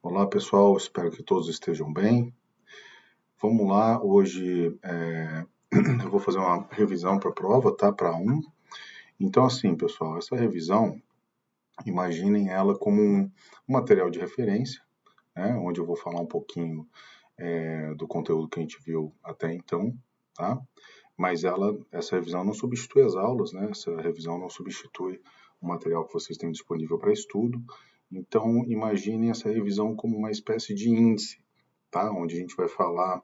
Olá pessoal, espero que todos estejam bem. Vamos lá, hoje eu vou fazer uma revisão para a prova, tá? Para Então assim, pessoal, essa revisão, imaginem ela como um material de referência, né? Onde eu vou falar um pouquinho do conteúdo que a gente viu até então, tá? Mas essa revisão não substitui as aulas, né? Essa revisão não substitui o material que vocês têm disponível para estudo. Então, imaginem essa revisão como uma espécie de índice, tá? Onde a gente vai falar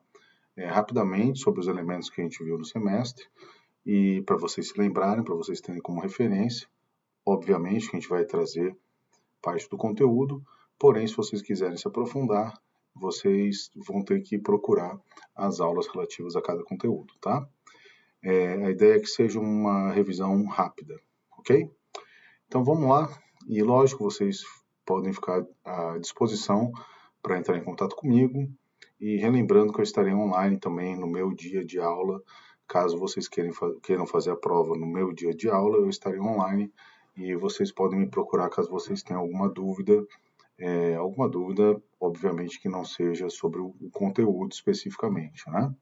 rapidamente sobre os elementos que a gente viu no semestre e para vocês se lembrarem, para vocês terem como referência. Obviamente que a gente vai trazer parte do conteúdo, porém, se vocês quiserem se aprofundar, vocês vão ter que procurar as aulas relativas a cada conteúdo, tá? A ideia é que seja uma revisão rápida, ok? Então vamos lá, e lógico, vocês podem ficar à disposição para entrar em contato comigo, e relembrando que eu estarei online também no meu dia de aula, caso vocês queiram fazer a prova no meu dia de aula, eu estarei online e vocês podem me procurar caso vocês tenham alguma dúvida, obviamente que não seja sobre o conteúdo especificamente, né?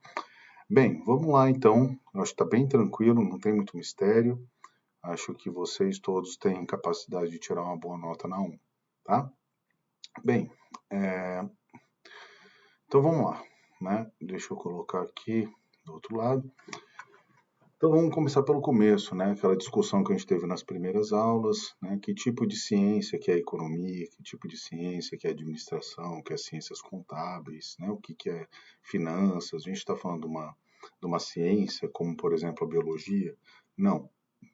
Bem, vamos lá então, eu acho que está bem tranquilo, não tem muito mistério, acho que vocês todos têm capacidade de tirar uma boa nota na 1, tá? Bem, então vamos lá, né? Deixa eu colocar aqui do outro lado. Então vamos começar pelo começo, né? Aquela discussão que a gente teve nas primeiras aulas, né? Que tipo de ciência que é economia, que tipo de ciência que é administração, que é ciências contábeis, né? O que é finanças? A gente está falando de uma ciência como, por exemplo, a biologia? Não,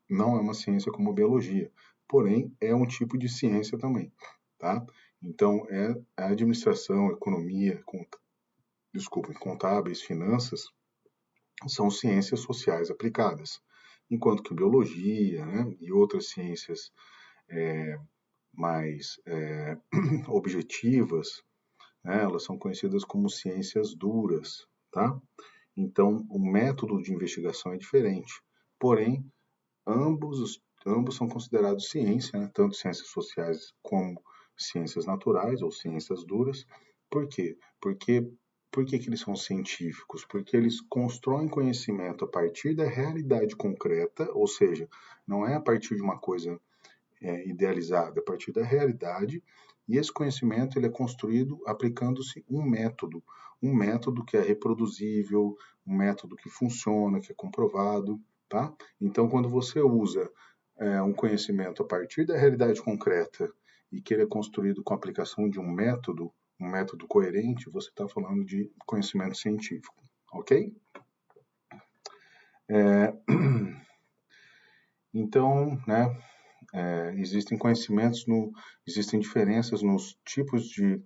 não é uma ciência como a biologia, porém é um tipo de ciência também, tá? Então é a administração, economia, contábeis, finanças são ciências sociais aplicadas, enquanto que biologia, né, e outras ciências mais objetivas, né, elas são conhecidas como ciências duras, tá? Então, o método de investigação é diferente. Porém, ambos são considerados ciência, né, tanto ciências sociais como ciências naturais ou ciências duras. Por quê? Por que eles são científicos? Porque eles constroem conhecimento a partir da realidade concreta, ou seja, não é a partir de uma coisa idealizada, é a partir da realidade, e esse conhecimento ele é construído aplicando-se um método que é reproduzível, um método que funciona, que é comprovado, tá? Então, quando você usa um conhecimento a partir da realidade concreta e que ele é construído com a aplicação de um método coerente, você está falando de conhecimento científico, ok? Então, né, existem diferenças nos tipos de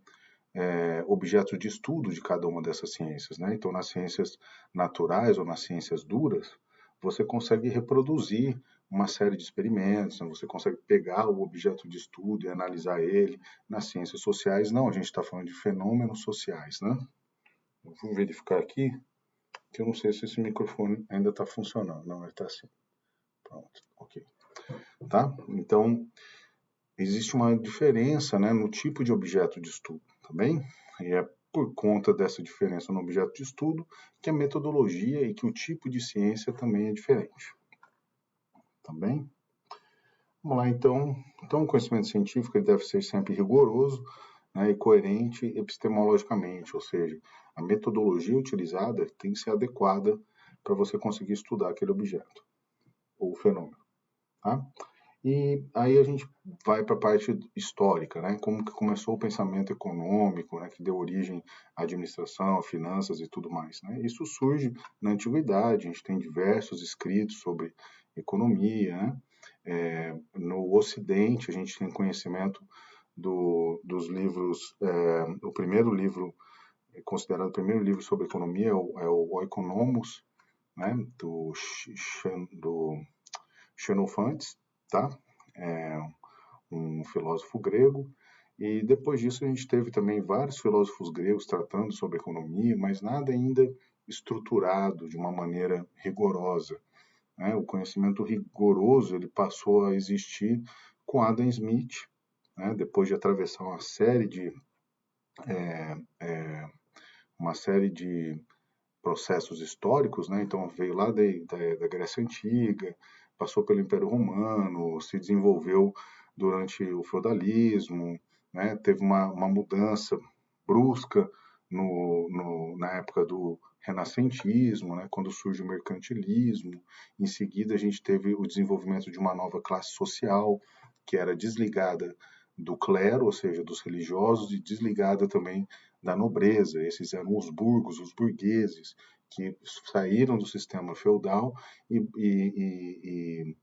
objetos de estudo de cada uma dessas ciências, né? Então, nas ciências naturais ou nas ciências duras, você consegue reproduzir uma série de experimentos, né? Você consegue pegar o objeto de estudo e analisar ele. Nas ciências sociais, não, a gente está falando de fenômenos sociais, né? Eu vou verificar aqui, que eu não sei se esse microfone ainda está funcionando. Não, ele está assim. Pronto, ok. Tá? Então, existe uma diferença, né, no tipo de objeto de estudo, tá bem? E é por conta dessa diferença no objeto de estudo que a metodologia e que o tipo de ciência também é diferente, tá bem? Vamos lá, então. Então, o conhecimento científico ele deve ser sempre rigoroso, né, e coerente epistemologicamente, ou seja, a metodologia utilizada tem que ser adequada para você conseguir estudar aquele objeto ou fenômeno, tá? E aí a gente vai para a parte histórica, né? Como que começou o pensamento econômico, né? Que deu origem à administração, finanças e tudo mais, né? Isso surge na antiguidade, a gente tem diversos escritos sobre economia, né? No Ocidente a gente tem conhecimento dos livros, o primeiro livro, considerado o primeiro livro sobre economia é o Economos, né? Do Xenofontes, tá? É um filósofo grego, e depois disso a gente teve também vários filósofos gregos tratando sobre economia, mas nada ainda estruturado de uma maneira rigorosa, né? O conhecimento rigoroso ele passou a existir com Adam Smith, né? Depois de atravessar uma série uma série de processos históricos, né? Então veio lá da Grécia Antiga, passou pelo Império Romano, se desenvolveu durante o feudalismo, né? Teve uma mudança brusca na época do renascentismo, né? Quando surge o mercantilismo. Em seguida, a gente teve o desenvolvimento de uma nova classe social, que era desligada do clero, ou seja, dos religiosos, e desligada também da nobreza. Esses eram os burgos, os burgueses, que saíram do sistema feudal e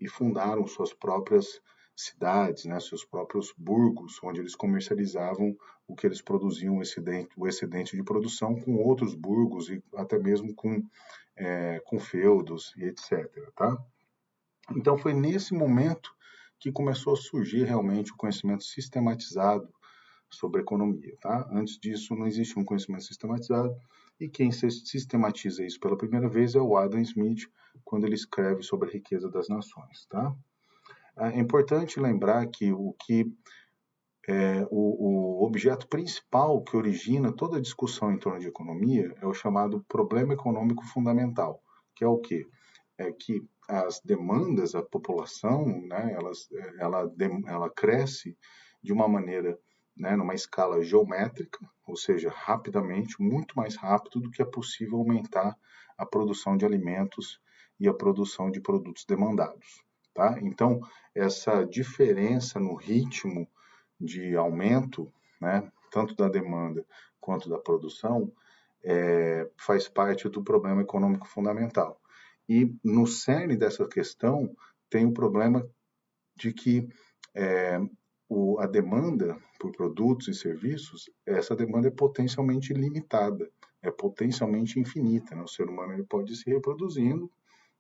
fundaram suas próprias cidades, né, seus próprios burgos, onde eles comercializavam o que eles produziam, o excedente de produção, com outros burgos e até mesmo com feudos e etc. Tá? Então foi nesse momento que começou a surgir realmente o conhecimento sistematizado sobre economia. Tá? Antes disso, não existe um conhecimento sistematizado, e quem sistematiza isso pela primeira vez é o Adam Smith, quando ele escreve sobre a riqueza das nações. Tá? É importante lembrar que o objeto principal que origina toda a discussão em torno de economia é o chamado problema econômico fundamental, que é o quê? É que as demandas da população, né, ela cresce de uma maneira, né, numa escala geométrica, ou seja, rapidamente, muito mais rápido do que é possível aumentar a produção de alimentos e a produção de produtos demandados. Tá? Então, essa diferença no ritmo de aumento, né, tanto da demanda quanto da produção, faz parte do problema econômico fundamental. E no cerne dessa questão tem o problema de que a demanda por produtos e serviços, essa demanda é potencialmente limitada, é potencialmente infinita. Né? O ser humano ele pode ir se reproduzindo,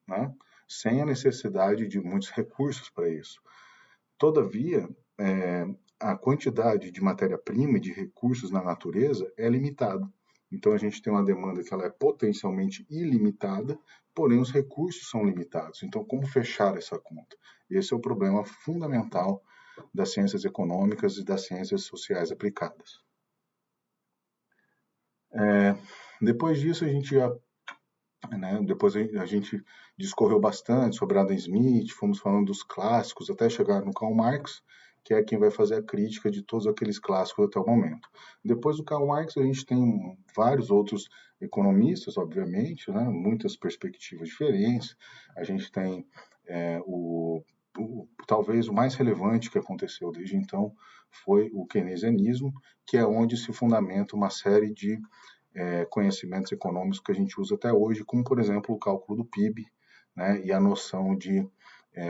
né, sem a necessidade de muitos recursos para isso. Todavia, a quantidade de matéria-prima e de recursos na natureza é limitada. Então a gente tem uma demanda que ela é potencialmente ilimitada, porém os recursos são limitados. Então como fechar essa conta? Esse é o problema fundamental das ciências econômicas e das ciências sociais aplicadas. Depois disso a gente já, né, depois a gente discorreu bastante sobre Adam Smith, fomos falando dos clássicos até chegar no Karl Marx, que é quem vai fazer a crítica de todos aqueles clássicos até o momento. Depois do Karl Marx, a gente tem vários outros economistas, obviamente, né, muitas perspectivas diferentes. A gente tem talvez o mais relevante que aconteceu desde então foi o keynesianismo, que é onde se fundamenta uma série de conhecimentos econômicos que a gente usa até hoje, como, por exemplo, o cálculo do PIB, né, e a noção de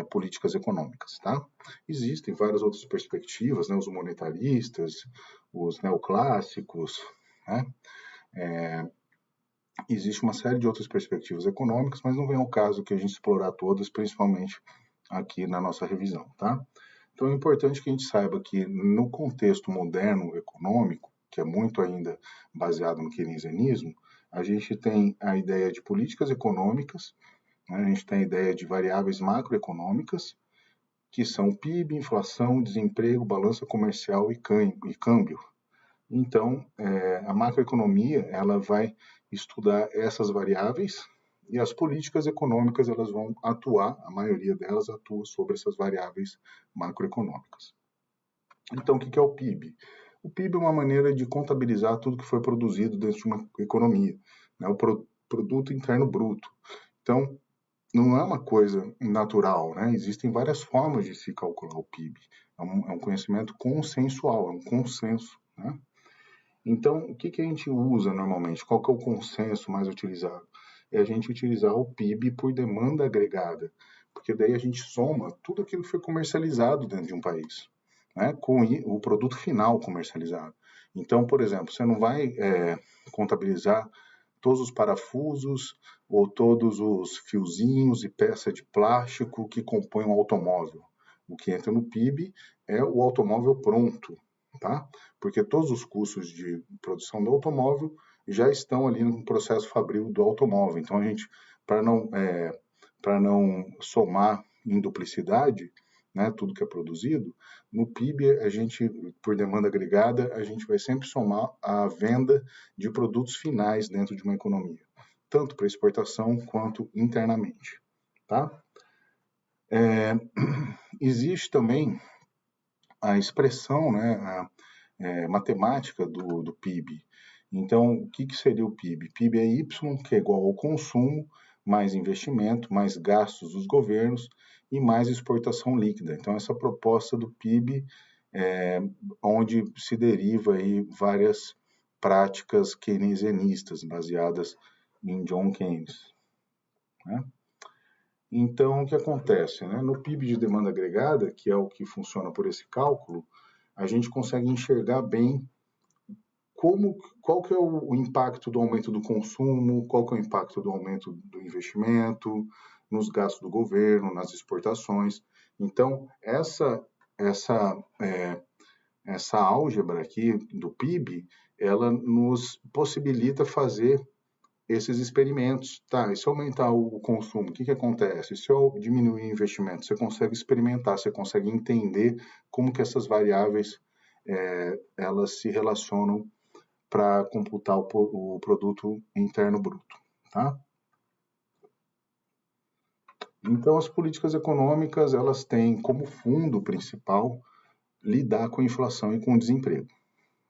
políticas econômicas. Tá? Existem várias outras perspectivas, né, os monetaristas, os neoclássicos, né? Existe uma série de outras perspectivas econômicas, mas não vem ao caso que a gente explorar todas, principalmente aqui na nossa revisão. Tá? Então é importante que a gente saiba que no contexto moderno econômico, que é muito ainda baseado no keynesianismo, a gente tem a ideia de políticas econômicas, né? A gente tem a ideia de variáveis macroeconômicas, que são PIB, inflação, desemprego, balança comercial e câmbio. Então, a macroeconomia ela vai estudar essas variáveis e as políticas econômicas elas vão atuar, a maioria delas atua sobre essas variáveis macroeconômicas. Então, o que é o PIB? O PIB é uma maneira de contabilizar tudo que foi produzido dentro de uma economia, né? O Produto Interno Bruto. Então, não é uma coisa natural, né? Existem várias formas de se calcular o PIB. É um conhecimento consensual, é um consenso, né? Então, o que a gente usa normalmente? Qual que é o consenso mais utilizado? É a gente utilizar o PIB por demanda agregada, porque daí a gente soma tudo aquilo que foi comercializado dentro de um país, né, com o produto final comercializado. Então, por exemplo, você não vai contabilizar todos os parafusos ou todos os fiozinhos e peças de plástico que compõem um automóvel. O que entra no PIB é o automóvel pronto, tá? Porque todos os custos de produção do automóvel já estão ali no processo fabril do automóvel. Então, a gente, para não somar em duplicidade, né, tudo que é produzido, no PIB, a gente, por demanda agregada, a gente vai sempre somar a venda de produtos finais dentro de uma economia, tanto para exportação quanto internamente, tá? Existe também a expressão, né, matemática do PIB. Então, o que seria o PIB? PIB é Y, que é igual ao consumo, mais investimento, mais gastos dos governos e mais exportação líquida. Então, essa proposta do PIB onde se deriva aí várias práticas keynesianistas baseadas em John Keynes, né? Então, o que acontece? Né? No PIB de demanda agregada, que é o que funciona por esse cálculo, a gente consegue enxergar bem qual que é o impacto do aumento do consumo, qual que é o impacto do aumento do investimento, nos gastos do governo, nas exportações. Então, essa álgebra aqui do PIB, ela nos possibilita fazer esses experimentos. Tá, e se aumentar o consumo, o que acontece? Se eu diminuir o investimento, você consegue experimentar, você consegue entender como que essas variáveis elas se relacionam para computar o produto interno bruto, tá? Então, as políticas econômicas, elas têm como fundo principal lidar com a inflação e com o desemprego,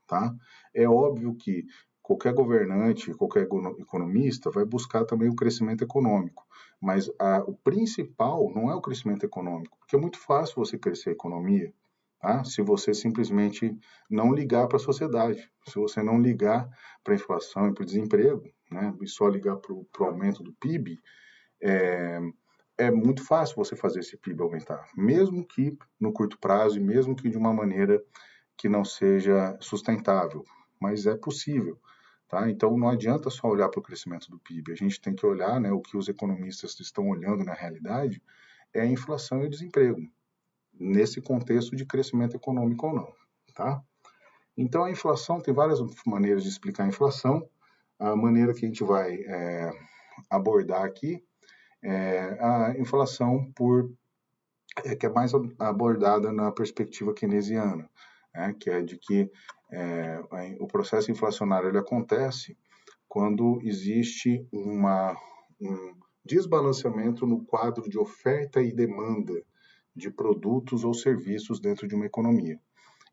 tá? É óbvio que qualquer governante, qualquer economista vai buscar também o crescimento econômico, mas o principal não é o crescimento econômico, porque é muito fácil você crescer a economia, tá? Se você simplesmente não ligar para a sociedade, se você não ligar para a inflação e para o desemprego, né, e só ligar para o aumento do PIB, é muito fácil você fazer esse PIB aumentar, mesmo que no curto prazo e mesmo que de uma maneira que não seja sustentável, mas é possível. Tá? Então, não adianta só olhar para o crescimento do PIB, a gente tem que olhar, né, o que os economistas estão olhando na realidade é a inflação e o desemprego, nesse contexto de crescimento econômico ou não. Tá? Então, a inflação, tem várias maneiras de explicar a inflação. A maneira que a gente vai abordar aqui é a inflação que é mais abordada na perspectiva keynesiana, né, que é de que o processo inflacionário ele acontece quando existe um desbalanceamento no quadro de oferta e demanda de produtos ou serviços dentro de uma economia.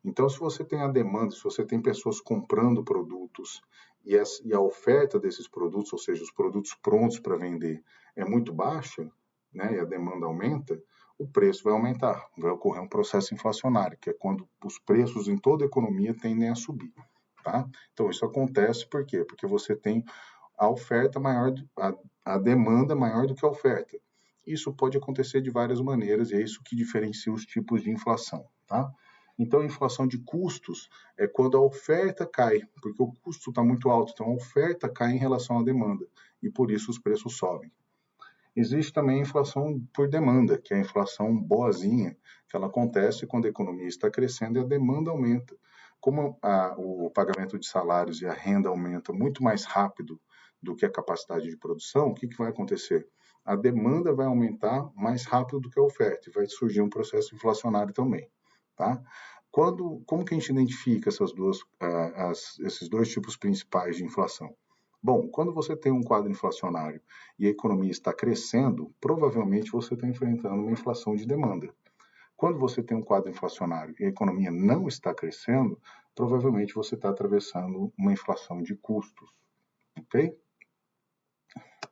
Então, se você tem a demanda, se você tem pessoas comprando produtos e a oferta desses produtos, ou seja, os produtos prontos para vender, é muito baixa, né, e a demanda aumenta, o preço vai aumentar, vai ocorrer um processo inflacionário, que é quando os preços em toda a economia tendem a subir. Tá? Então, isso acontece por quê? Porque você tem a oferta maior, a demanda maior do que a oferta. Isso pode acontecer de várias maneiras e é isso que diferencia os tipos de inflação. Tá? Então, a inflação de custos é quando a oferta cai, porque o custo está muito alto, então a oferta cai em relação à demanda e por isso os preços sobem. Existe também a inflação por demanda, que é a inflação boazinha, que ela acontece quando a economia está crescendo e a demanda aumenta. Como o pagamento de salários e a renda aumenta muito mais rápido do que a capacidade de produção, o que vai acontecer? A demanda vai aumentar mais rápido do que a oferta e vai surgir um processo inflacionário também. Tá? Como que a gente identifica esses dois tipos principais de inflação? Bom, quando você tem um quadro inflacionário e a economia está crescendo, provavelmente você está enfrentando uma inflação de demanda. Quando você tem um quadro inflacionário e a economia não está crescendo, provavelmente você está atravessando uma inflação de custos. Ok?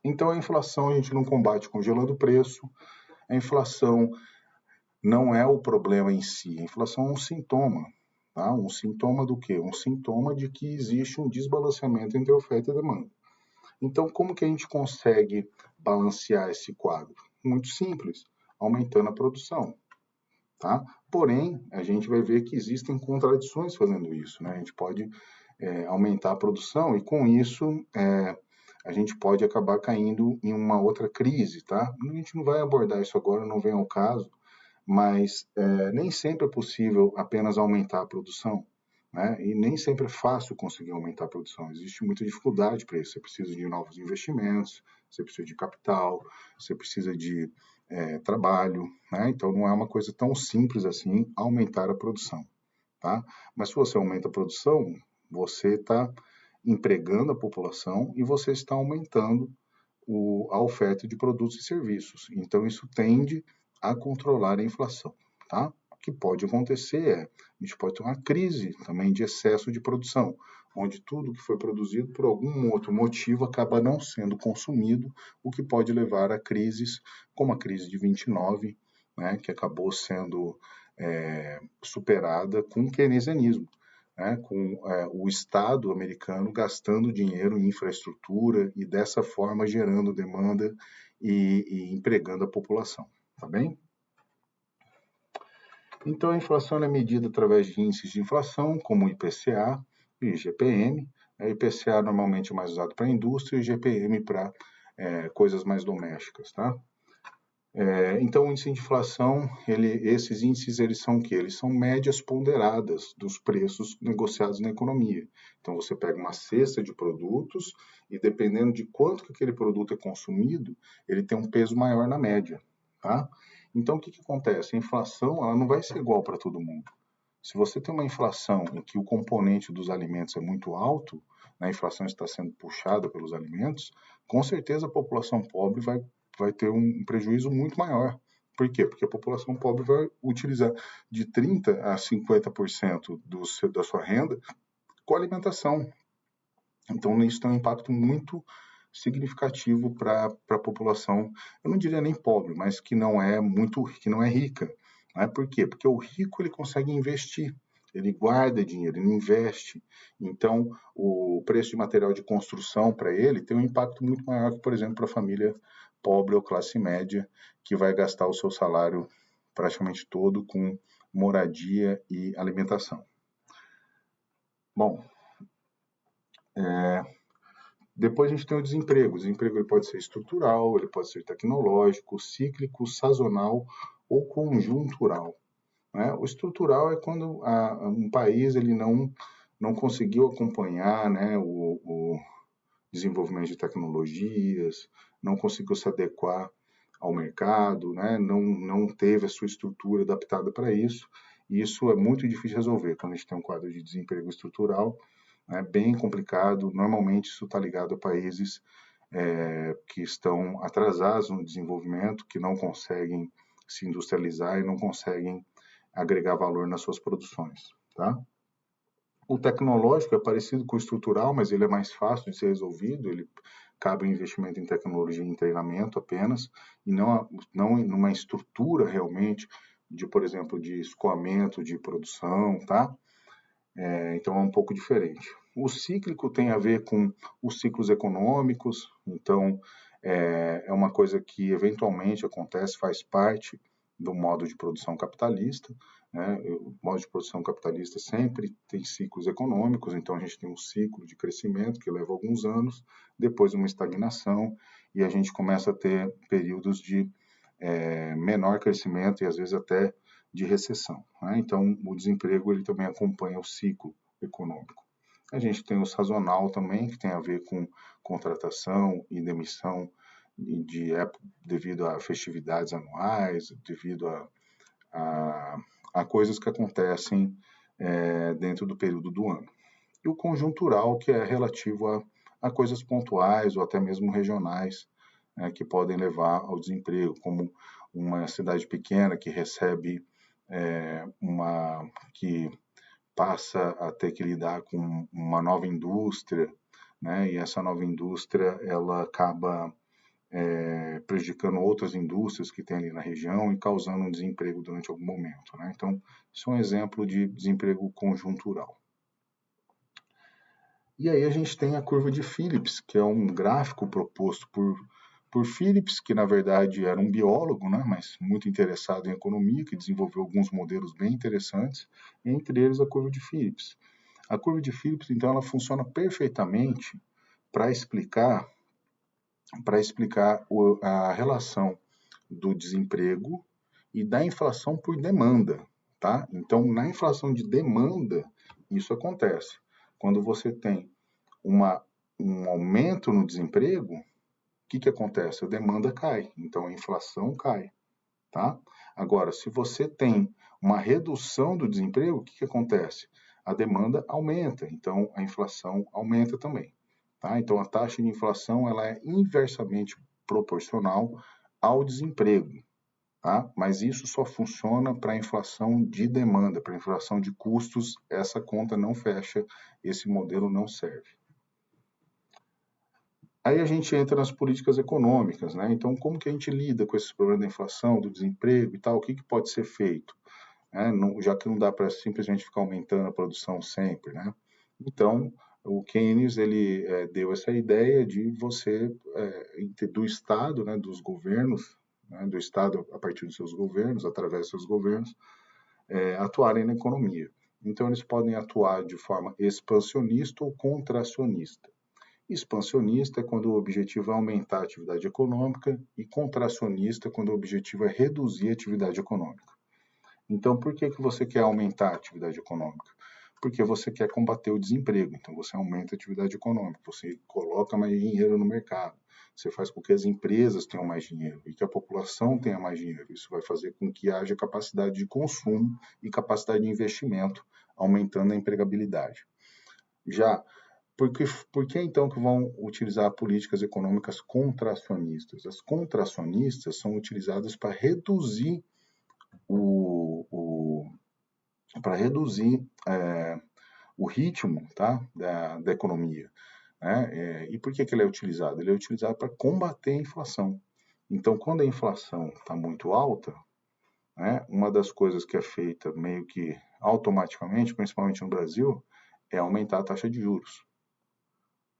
Então, a inflação a gente não combate congelando o preço, a inflação não é o problema em si, a inflação é um sintoma. Tá? Um sintoma do quê? Um sintoma de que existe um desbalanceamento entre oferta e demanda. Então, como que a gente consegue balancear esse quadro? Muito simples, aumentando a produção. Tá? Porém, a gente vai ver que existem contradições fazendo isso. Né? A gente pode aumentar a produção e, com isso, a gente pode acabar caindo em uma outra crise. Tá? A gente não vai abordar isso agora, não vem ao caso, mas nem sempre é possível apenas aumentar a produção, né? E nem sempre é fácil conseguir aumentar a produção, existe muita dificuldade para isso, você precisa de novos investimentos, você precisa de capital, você precisa de trabalho, né? Então não é uma coisa tão simples assim aumentar a produção, tá? Mas se você aumenta a produção, você está empregando a população e você está aumentando a oferta de produtos e serviços. Então isso tende a controlar a inflação, tá? O que pode acontecer é, a gente pode ter uma crise também de excesso de produção, onde tudo que foi produzido por algum outro motivo acaba não sendo consumido, o que pode levar a crises como a crise de 29, né, que acabou sendo superada com o keynesianismo, né, com o Estado americano gastando dinheiro em infraestrutura e dessa forma gerando demanda e empregando a população, tá bem? Então, a inflação é medida através de índices de inflação, como o IPCA e o IGPM. O IPCA normalmente é mais usado para a indústria e o IGPM para coisas mais domésticas, tá? Então, o índice de inflação, esses índices, eles são o quê? Eles são médias ponderadas dos preços negociados na economia. Então, você pega uma cesta de produtos e, dependendo de quanto que aquele produto é consumido, ele tem um peso maior na média, tá? Então, o que acontece? A inflação, ela não vai ser igual para todo mundo. Se você tem uma inflação em que o componente dos alimentos é muito alto, a inflação está sendo puxada pelos alimentos, com certeza a população pobre vai ter um prejuízo muito maior. Por quê? Porque a população pobre vai utilizar de 30% a 50% da sua renda com alimentação. Então, isso tem um impacto muito significativo para a população, eu não diria nem pobre, mas que não é rica. Né? Por quê? Porque o rico ele consegue investir, ele guarda dinheiro, ele investe. Então, o preço de material de construção para ele tem um impacto muito maior que, por exemplo, para a família pobre ou classe média, que vai gastar o seu salário praticamente todo com moradia e alimentação. Bom, depois a gente tem o desemprego. O desemprego ele pode ser estrutural, ele pode ser tecnológico, cíclico, sazonal ou conjuntural. Né? O estrutural é quando um país ele não conseguiu acompanhar, né, o desenvolvimento de tecnologias, não conseguiu se adequar ao mercado, né, não teve a sua estrutura adaptada para isso. E isso é muito difícil de resolver quando a gente tem um quadro de desemprego estrutural, é bem complicado. Normalmente isso está ligado a países que estão atrasados no desenvolvimento, que não conseguem se industrializar e não conseguem agregar valor nas suas produções, tá? O tecnológico é parecido com o estrutural, mas ele é mais fácil de ser resolvido, ele cabe o investimento em tecnologia e em treinamento apenas, e não numa estrutura realmente de, por exemplo, de escoamento de produção, tá? Então é um pouco diferente. O cíclico tem a ver com os ciclos econômicos, então é uma coisa que eventualmente acontece, faz parte do modo de produção capitalista. Né? O modo de produção capitalista sempre tem ciclos econômicos, então a gente tem um ciclo de crescimento que leva alguns anos, depois uma estagnação, e a gente começa a ter períodos de menor crescimento e às vezes até de recessão. Né? Então, o desemprego ele também acompanha o ciclo econômico. A gente tem o sazonal também, que tem a ver com contratação e demissão devido a festividades anuais, devido a coisas que acontecem dentro do período do ano. E o conjuntural, que é relativo a coisas pontuais ou até mesmo regionais, que podem levar ao desemprego, como uma cidade pequena que recebe que passa a ter que lidar com uma nova indústria, né? E essa nova indústria ela acaba prejudicando outras indústrias que tem ali na região e causando um desemprego durante algum momento, né? Então, isso é um exemplo de desemprego conjuntural. E aí a gente tem a curva de Phillips, que é um gráfico proposto por Phillips, que na verdade era um biólogo, né, mas muito interessado em economia, que desenvolveu alguns modelos bem interessantes, entre eles a curva de Phillips. A curva de Phillips, então, ela funciona perfeitamente para explicar a relação do desemprego e da inflação por demanda, tá? Então, na inflação de demanda, isso acontece. Quando você tem um aumento no desemprego, o que acontece? A demanda cai, então a inflação cai. tá? Agora, se você tem uma redução do desemprego, o que, que acontece? A demanda aumenta, então a inflação aumenta também, tá? Então a taxa de inflação ela é inversamente proporcional ao desemprego, tá? Mas isso só funciona para a inflação de demanda, para a inflação de custos, essa conta não fecha, esse modelo não serve. Aí a gente entra nas políticas econômicas, né? Então, como que a gente lida com esses problemas da inflação, do desemprego e tal? O que, que pode ser feito? Já que não dá para simplesmente ficar aumentando a produção sempre, né? Então, o Keynes ele deu essa ideia de você do Estado, né, dos governos, né, do Estado a partir dos seus governos, através dos seus governos, atuarem na economia. Então, eles podem atuar de forma expansionista ou contracionista. Expansionista é quando o objetivo é aumentar a atividade econômica e contracionista quando o objetivo é reduzir a atividade econômica. Então, por que, que você quer aumentar a atividade econômica? Porque você quer combater o desemprego. Então, você aumenta a atividade econômica, você coloca mais dinheiro no mercado, você faz com que as empresas tenham mais dinheiro e que a população tenha mais dinheiro. Isso vai fazer com que haja capacidade de consumo e capacidade de investimento, aumentando a empregabilidade. Já por que então que vão utilizar políticas econômicas contracionistas? As contracionistas são utilizadas para reduzir para reduzir o ritmo, tá, da economia. Né? E por que, que ele é utilizado? Ele é utilizado para combater a inflação. Então, quando a inflação está muito alta, né, uma das coisas que é feita meio que automaticamente, principalmente no Brasil, é aumentar a taxa de juros.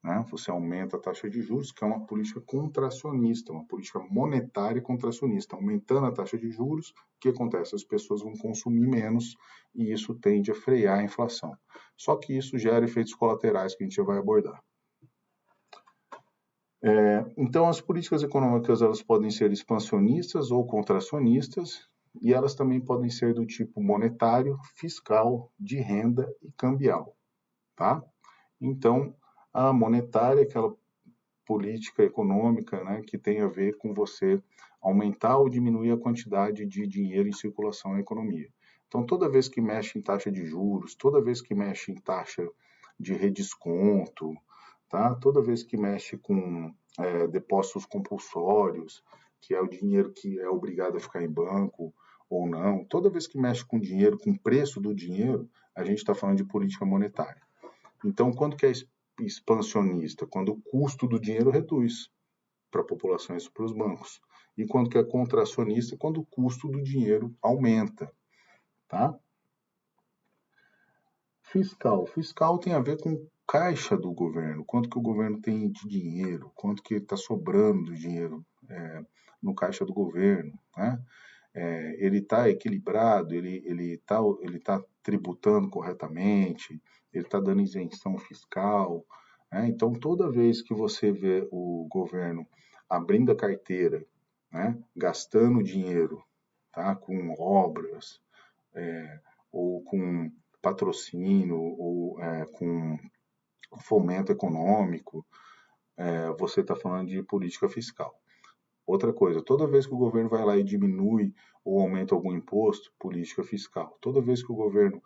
Né? Você aumenta a taxa de juros, que é uma política contracionista, uma política monetária contracionista. Aumentando a taxa de juros, o que acontece? As pessoas vão consumir menos e isso tende a frear a inflação. Só que isso gera efeitos colaterais que a gente já vai abordar. Então, as políticas econômicas elas podem ser expansionistas ou contracionistas, e elas também podem ser do tipo monetário, fiscal, de renda e cambial. Tá? Então, a monetária é aquela política econômica, né, que tem a ver com você aumentar ou diminuir a quantidade de dinheiro em circulação na economia. Então, toda vez que mexe em taxa de juros, toda vez que mexe em taxa de redesconto, tá? Toda vez que mexe com depósitos compulsórios, que é o dinheiro que é obrigado a ficar em banco ou não, toda vez que mexe com dinheiro, com o preço do dinheiro, a gente está falando de política monetária. Então, quando que é expansionista? Quando o custo do dinheiro reduz para a população e para os bancos. E quando que é contracionista? Quando o custo do dinheiro aumenta. Tá? Fiscal. Fiscal tem a ver com caixa do governo, quanto que o governo tem de dinheiro, quanto que está sobrando de dinheiro no caixa do governo. Né? Ele está equilibrado, ele tá tributando corretamente, ele está dando isenção fiscal. Né? Então, toda vez que você vê o governo abrindo a carteira, né, gastando dinheiro, tá, com obras, ou com patrocínio, ou com fomento econômico, você está falando de política fiscal. Outra coisa, toda vez que o governo vai lá e diminui ou aumenta algum imposto, política fiscal. Toda vez que o governo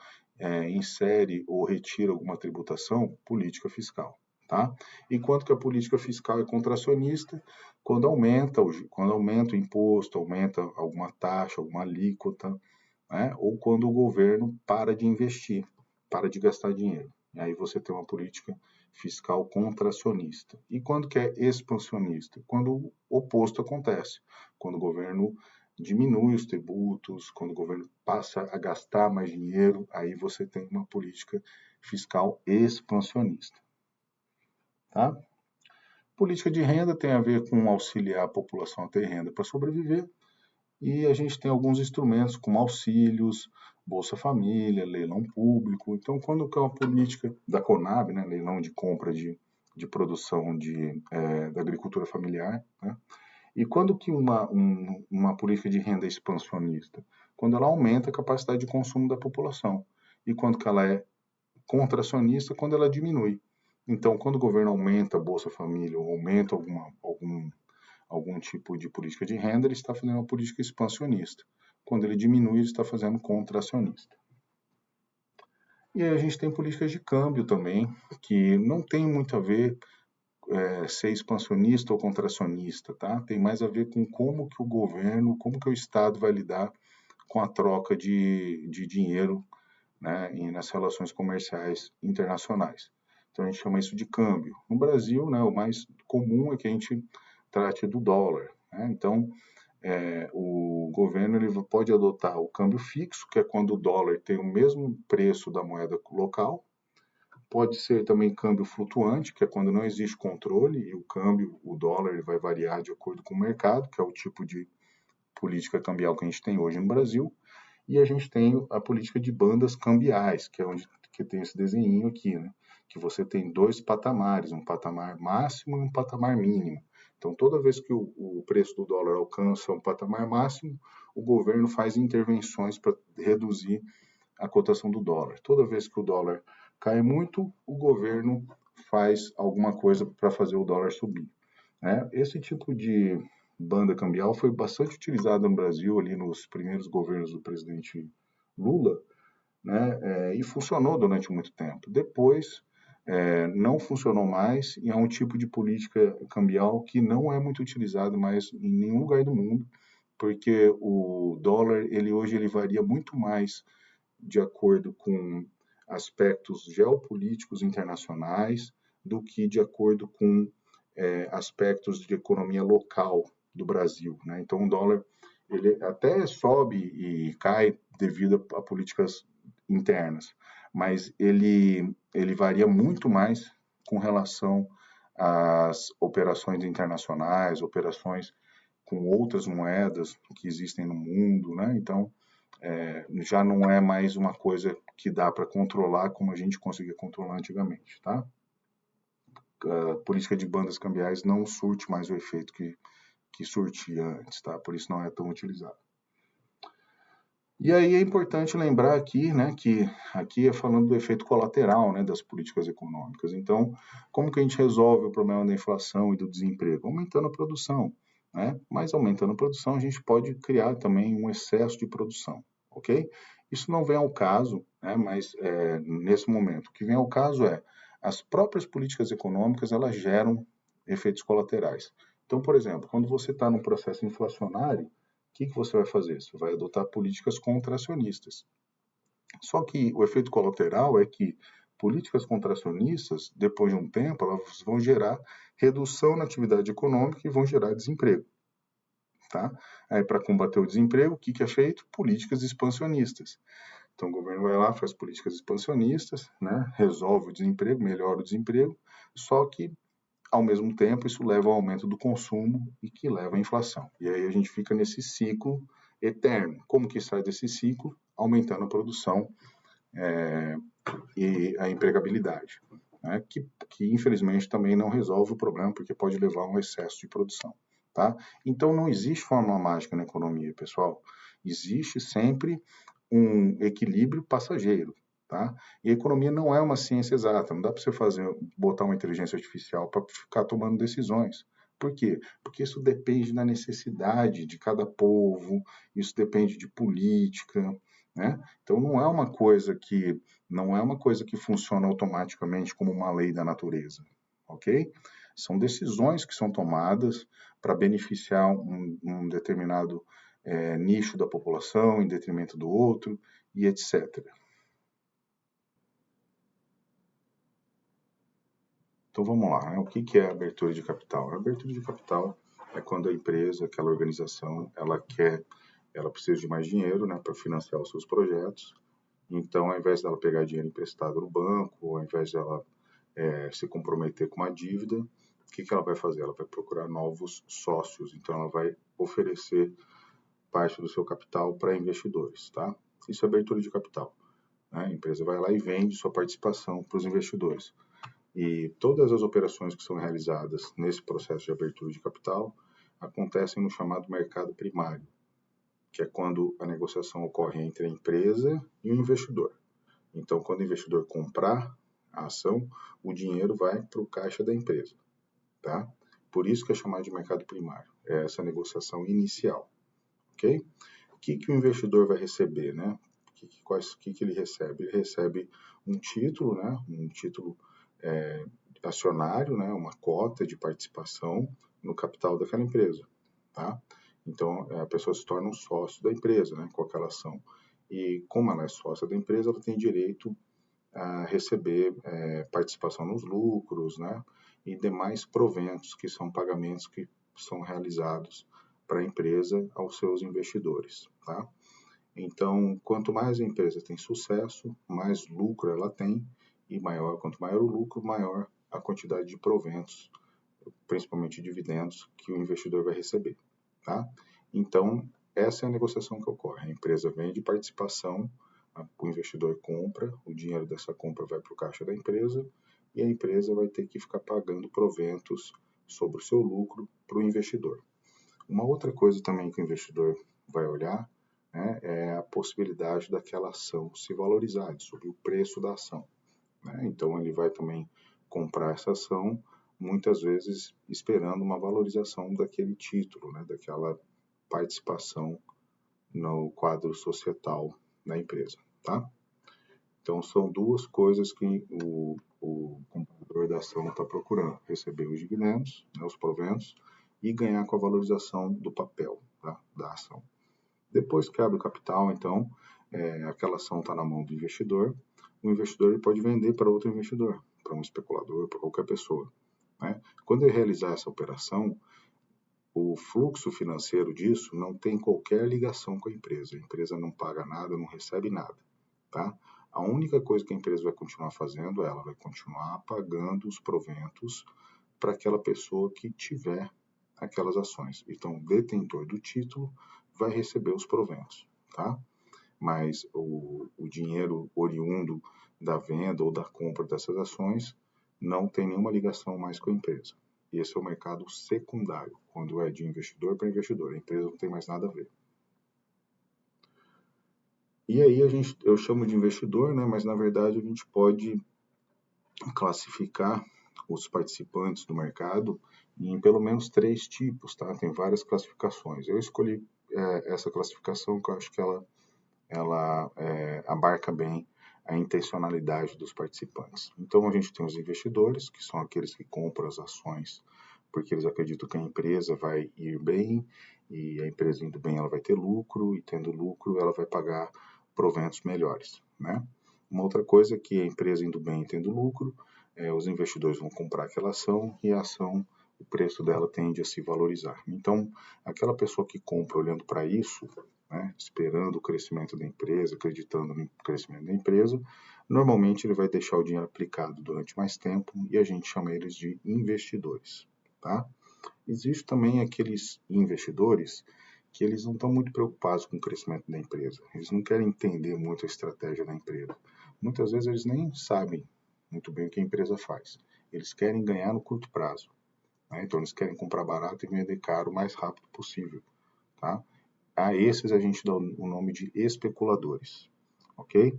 insere ou retira alguma tributação, política fiscal. Tá? E quanto que a política fiscal é contracionista? Quando aumenta o imposto, aumenta alguma taxa, alguma alíquota, né? Ou quando o governo para de investir, para de gastar dinheiro. E aí você tem uma política fiscal contracionista. E quando que é expansionista? Quando o oposto acontece, quando o governo diminui os tributos, quando o governo passa a gastar mais dinheiro, aí você tem uma política fiscal expansionista. Tá? Política de renda tem a ver com auxiliar a população a ter renda para sobreviver, e a gente tem alguns instrumentos como auxílios, Bolsa Família, leilão público. Então, quando que é uma política da Conab, né, leilão de compra de produção da agricultura familiar, né? E quando que uma política de renda é expansionista? Quando ela aumenta a capacidade de consumo da população. E quando que ela é contracionista? Quando ela diminui. Então, quando o governo aumenta a Bolsa Família ou aumenta algum tipo de política de renda, ele está fazendo uma política expansionista. Quando ele diminui, ele está fazendo contracionista. E aí a gente tem políticas de câmbio também, que não tem muito a ver ser expansionista ou contracionista, tá? Tem mais a ver com como que o governo, como que o Estado vai lidar com a troca de dinheiro, né, e nas relações comerciais internacionais. Então a gente chama isso de câmbio. No Brasil, né, o mais comum é que a gente trate do dólar, né? Então o governo ele pode adotar o câmbio fixo, que é quando o dólar tem o mesmo preço da moeda local. Pode ser também câmbio flutuante, que é quando não existe controle e o câmbio, o dólar, ele vai variar de acordo com o mercado, que é o tipo de política cambial que a gente tem hoje no Brasil. E a gente tem a política de bandas cambiais, que é onde que tem esse desenho aqui, né? Que você tem dois patamares, um patamar máximo e um patamar mínimo. Então, toda vez que o preço do dólar alcança um patamar máximo, o governo faz intervenções para reduzir a cotação do dólar. Toda vez que o dólar cai muito, o governo faz alguma coisa para fazer o dólar subir, né? Esse tipo de banda cambial foi bastante utilizada no Brasil ali nos primeiros governos do presidente Lula, né? E funcionou durante muito tempo. Depois não funcionou mais e é um tipo de política cambial que não é muito utilizado mais em nenhum lugar do mundo, porque o dólar ele hoje ele varia muito mais de acordo com aspectos geopolíticos internacionais do que de acordo com aspectos de economia local do Brasil, né? Então o dólar ele até sobe e cai devido a políticas internas, mas ele varia muito mais com relação às operações internacionais, operações com outras moedas que existem no mundo, né? Então já não é mais uma coisa que dá para controlar como a gente conseguia controlar antigamente, tá? A política de bandas cambiais não surte mais o efeito que surtia antes, tá? Por isso não é tão utilizado. E aí é importante lembrar aqui, né, que aqui é falando do efeito colateral, né, das políticas econômicas. Então, como que a gente resolve o problema da inflação e do desemprego? Aumentando a produção, né? Mas aumentando a produção, a gente pode criar também um excesso de produção, ok? Isso não vem ao caso, né, mas nesse momento, o que vem ao caso é as próprias políticas econômicas, elas geram efeitos colaterais. Então, por exemplo, quando você está num processo inflacionário, que você vai fazer? Você vai adotar políticas contracionistas. Só que o efeito colateral é que políticas contracionistas, depois de um tempo, elas vão gerar redução na atividade econômica e vão gerar desemprego. Tá? Aí, para combater o desemprego, o que é feito? Políticas expansionistas. Então, o governo vai lá, faz políticas expansionistas, né? Resolve o desemprego, melhora o desemprego, só que ao mesmo tempo, isso leva ao aumento do consumo e que leva à inflação. E aí a gente fica nesse ciclo eterno. Como que sai desse ciclo? Aumentando a produção e a empregabilidade, né? que infelizmente também não resolve o problema, porque pode levar a um excesso de produção. Tá? Então não existe fórmula mágica na economia, pessoal. Existe sempre um equilíbrio passageiro. Tá? E a economia não é uma ciência exata, não dá para você botar uma inteligência artificial para ficar tomando decisões. Por quê? Porque isso depende da necessidade de cada povo, isso depende de política, né? Então não é uma coisa que funciona automaticamente como uma lei da natureza, ok? São decisões que são tomadas para beneficiar um determinado nicho da população em detrimento do outro e etc. Então vamos lá, né? O que é a abertura de capital? A abertura de capital é quando a empresa, aquela organização, ela precisa de mais dinheiro, né, para financiar os seus projetos. Então, ao invés dela pegar dinheiro emprestado no banco, ao invés dela se comprometer com uma dívida, o que ela vai fazer? Ela vai procurar novos sócios. Então, ela vai oferecer parte do seu capital para investidores, tá? Isso é abertura de capital, né? A empresa vai lá e vende sua participação para os investidores. E todas as operações que são realizadas nesse processo de abertura de capital acontecem no chamado mercado primário, que é quando a negociação ocorre entre a empresa e o investidor. Então, quando o investidor comprar a ação, o dinheiro vai para o caixa da empresa, tá? Por isso que é chamado de mercado primário. É essa negociação inicial, ok? O que o investidor vai receber, né? O que ele recebe? Ele recebe um título, né? Um título acionário, né? Uma cota de participação no capital daquela empresa, tá? Então, a pessoa se torna um sócio da empresa, né? Com aquela ação. E como ela é sócia da empresa, ela tem direito a receber participação nos lucros, né? E demais proventos, que são pagamentos que são realizados para a empresa aos seus investidores, tá? Então, quanto mais a empresa tem sucesso, mais lucro ela tem, e quanto maior o lucro, maior a quantidade de proventos, principalmente dividendos, que o investidor vai receber, tá? Então, essa é a negociação que ocorre. A empresa vende participação, o investidor compra, o dinheiro dessa compra vai para o caixa da empresa, e a empresa vai ter que ficar pagando proventos sobre o seu lucro para o investidor. Uma outra coisa também que o investidor vai olhar, né, é a possibilidade daquela ação se valorizar, sobre o preço da ação, né? Então ele vai também comprar essa ação, muitas vezes esperando uma valorização daquele título, né, daquela participação no quadro societal da empresa, tá? Então são duas coisas que o comprador da ação está procurando: receber os dividendos, né, os proventos, e ganhar com a valorização do papel, tá, da ação. Depois que abre o capital, então, aquela ação está na mão do investidor, o investidor ele pode vender para outro investidor, para um especulador, para qualquer pessoa, né? Quando ele realizar essa operação, o fluxo financeiro disso não tem qualquer ligação com a empresa não paga nada, não recebe nada, tá? A única coisa que a empresa vai continuar fazendo, ela vai continuar pagando os proventos para aquela pessoa que tiver aquelas ações. Então, o detentor do título vai receber os proventos, tá? Mas o dinheiro oriundo da venda ou da compra dessas ações não tem nenhuma ligação mais com a empresa. E esse é o mercado secundário, quando é de investidor para investidor. A empresa não tem mais nada a ver. E aí eu chamo de investidor, né? Mas na verdade a gente pode classificar os participantes do mercado em pelo menos 3 tipos, tá? Tem várias classificações. Eu escolhi essa classificação que eu acho que ela abarca bem a intencionalidade dos participantes. Então a gente tem os investidores, que são aqueles que compram as ações porque eles acreditam que a empresa vai ir bem, e a empresa indo bem ela vai ter lucro, e tendo lucro ela vai pagar proventos melhores, né? Uma outra coisa é que a empresa indo bem e tendo lucro, os investidores vão comprar aquela ação, e a ação, o preço dela tende a se valorizar. Então, aquela pessoa que compra olhando para isso, né, esperando o crescimento da empresa, acreditando no crescimento da empresa, normalmente ele vai deixar o dinheiro aplicado durante mais tempo, e a gente chama eles de investidores, tá? Existe também aqueles investidores que eles não estão muito preocupados com o crescimento da empresa. Eles não querem entender muito a estratégia da empresa. Muitas vezes eles nem sabem muito bem o que a empresa faz. Eles querem ganhar no curto prazo, né? Então eles querem comprar barato e vender caro o mais rápido possível, tá? A esses a gente dá o nome de especuladores, ok?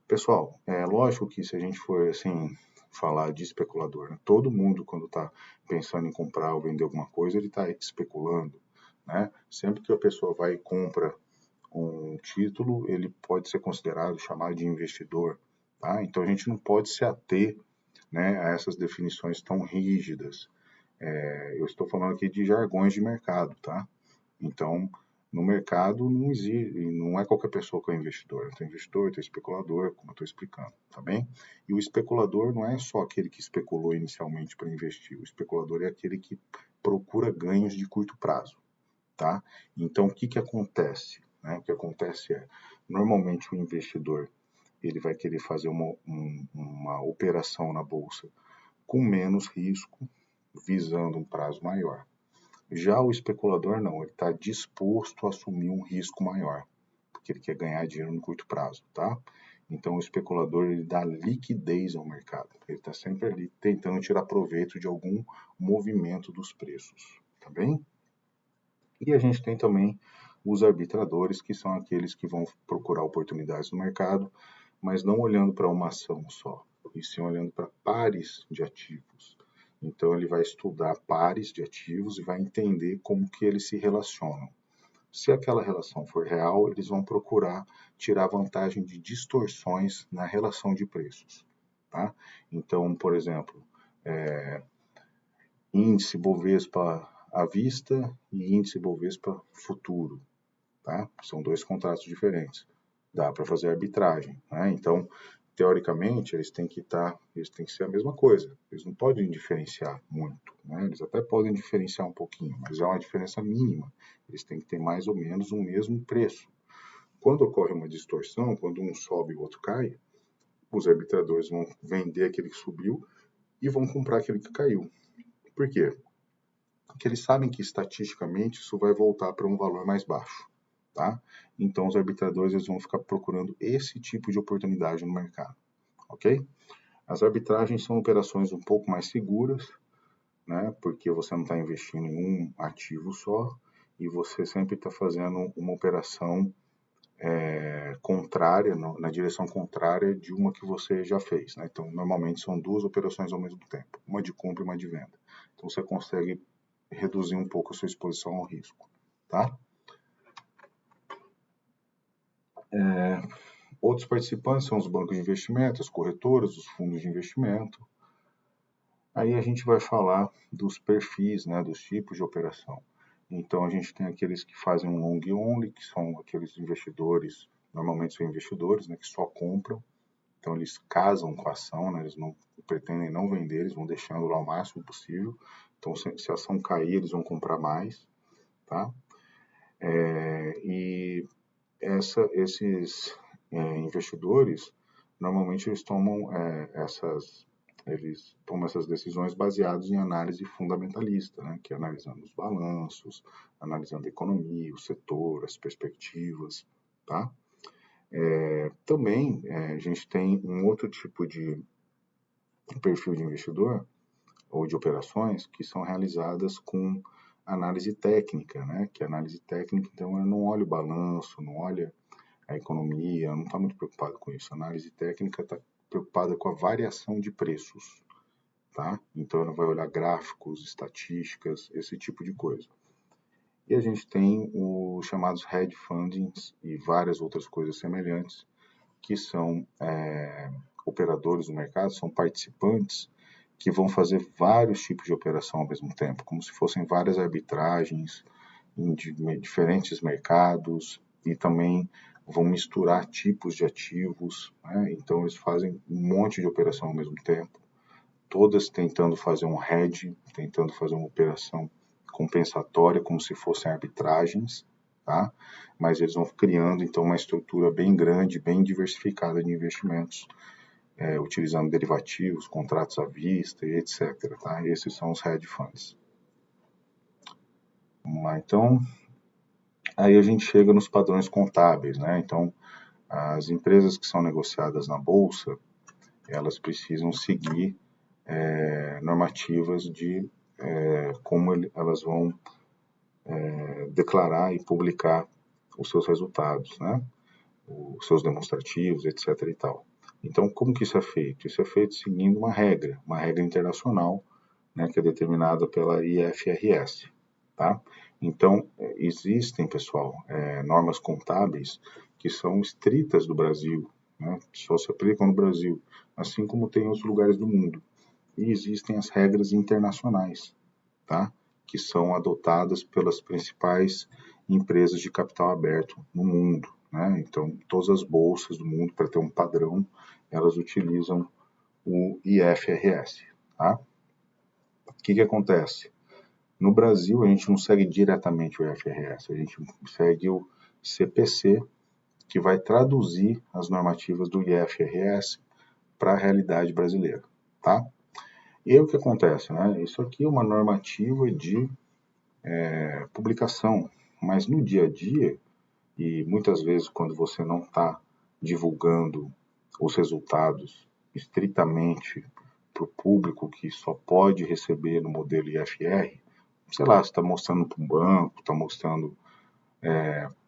Pessoal, é lógico que se a gente for assim falar de especulador, né? Todo mundo quando está pensando em comprar ou vender alguma coisa, ele está especulando, né? Sempre que a pessoa vai e compra um título, ele pode ser considerado, chamado de investidor, tá? Então a gente não pode se ater, né, a essas definições tão rígidas. Eu estou falando aqui de jargões de mercado, tá? Então, no mercado não existe, não é qualquer pessoa que é investidor. Tem investidor, tem especulador, como eu estou explicando, tá bem? E o especulador não é só aquele que especulou inicialmente para investir. O especulador é aquele que procura ganhos de curto prazo, tá? Então, o que acontece? Né? O que acontece é, normalmente o investidor ele vai querer fazer uma operação na bolsa com menos risco, visando um prazo maior. Já o especulador não, ele está disposto a assumir um risco maior, porque ele quer ganhar dinheiro no curto prazo, tá? Então o especulador ele dá liquidez ao mercado, ele está sempre ali tentando tirar proveito de algum movimento dos preços, tá bem? E a gente tem também os arbitradores, que são aqueles que vão procurar oportunidades no mercado, mas não olhando para uma ação só, e sim olhando para pares de ativos. Então ele vai estudar pares de ativos e vai entender como que eles se relacionam. Se aquela relação for real, eles vão procurar tirar vantagem de distorções na relação de preços. Tá? Então, por exemplo, índice Bovespa à vista e índice Bovespa futuro. Tá? São dois contratos diferentes. Dá para fazer arbitragem. Né? Então, teoricamente, eles têm que ser a mesma coisa. Eles não podem diferenciar muito. Né? Eles até podem diferenciar um pouquinho, mas é uma diferença mínima. Eles têm que ter mais ou menos o mesmo preço. Quando ocorre uma distorção, quando um sobe e o outro cai, os arbitradores vão vender aquele que subiu e vão comprar aquele que caiu. Por quê? Porque eles sabem que estatisticamente isso vai voltar para um valor mais baixo. Tá? Então os arbitradores eles vão ficar procurando esse tipo de oportunidade no mercado. Ok? As arbitragens são operações um pouco mais seguras, né? Porque você não está investindo em um ativo só e você sempre está fazendo uma operação contrária, na direção contrária de uma que você já fez. Né? Então, normalmente são duas operações ao mesmo tempo, uma de compra e uma de venda. Então, você consegue reduzir um pouco a sua exposição ao risco. Tá? Outros participantes são os bancos de investimento, as corretoras, os fundos de investimento. Aí a gente vai falar dos perfis, né, dos tipos de operação. Então, a gente tem aqueles que fazem um long only, que são aqueles investidores, normalmente são investidores, né, que só compram. Então, eles casam com a ação, né, eles não pretendem não vender, eles vão deixando lá o máximo possível. Então, se a ação cair, eles vão comprar mais. Tá? E esses investidores, normalmente eles tomam essas decisões baseadas em análise fundamentalista, né, que é analisando os balanços, analisando a economia, o setor, as perspectivas, tá? Também a gente tem um outro tipo de perfil de investidor ou de operações que são realizadas com análise técnica, né? Que a análise técnica, então, eu não olha o balanço, não olha a economia, não está muito preocupado com isso. A análise técnica está preocupada com a variação de preços, tá? Então ela vai olhar gráficos, estatísticas, esse tipo de coisa. E a gente tem os chamados hedge funds e várias outras coisas semelhantes, que são operadores do mercado, são participantes que vão fazer vários tipos de operação ao mesmo tempo, como se fossem várias arbitragens em diferentes mercados e também vão misturar tipos de ativos, né? Então eles fazem um monte de operação ao mesmo tempo, todas tentando fazer um hedge, tentando fazer uma operação compensatória, como se fossem arbitragens, tá? Mas eles vão criando então uma estrutura bem grande, bem diversificada de investimentos, utilizando derivativos, contratos à vista e etc. Tá? Esses são os hedge funds. Vamos lá, então. Aí a gente chega nos padrões contábeis, né? Então, as empresas que são negociadas na bolsa, elas precisam seguir normativas de como elas vão declarar e publicar os seus resultados, né? Os seus demonstrativos, etc. e tal. Então, como que isso é feito? Isso é feito seguindo uma regra internacional, né, que é determinada pela IFRS, tá? Então, existem, pessoal, normas contábeis que são estritas do Brasil, né, que só se aplicam no Brasil, assim como tem em outros lugares do mundo. E existem as regras internacionais, tá? Que são adotadas pelas principais empresas de capital aberto no mundo, né? Então, todas as bolsas do mundo, para ter um padrão, elas utilizam o IFRS, tá? O que acontece? No Brasil, a gente não segue diretamente o IFRS, a gente segue o CPC, que vai traduzir as normativas do IFRS para a realidade brasileira, tá? E aí o que acontece, né? Isso aqui é uma normativa de publicação, mas no dia a dia, e muitas vezes quando você não está divulgando os resultados estritamente para o público que só pode receber no modelo IFR, sei lá, você está mostrando para um banco, está mostrando,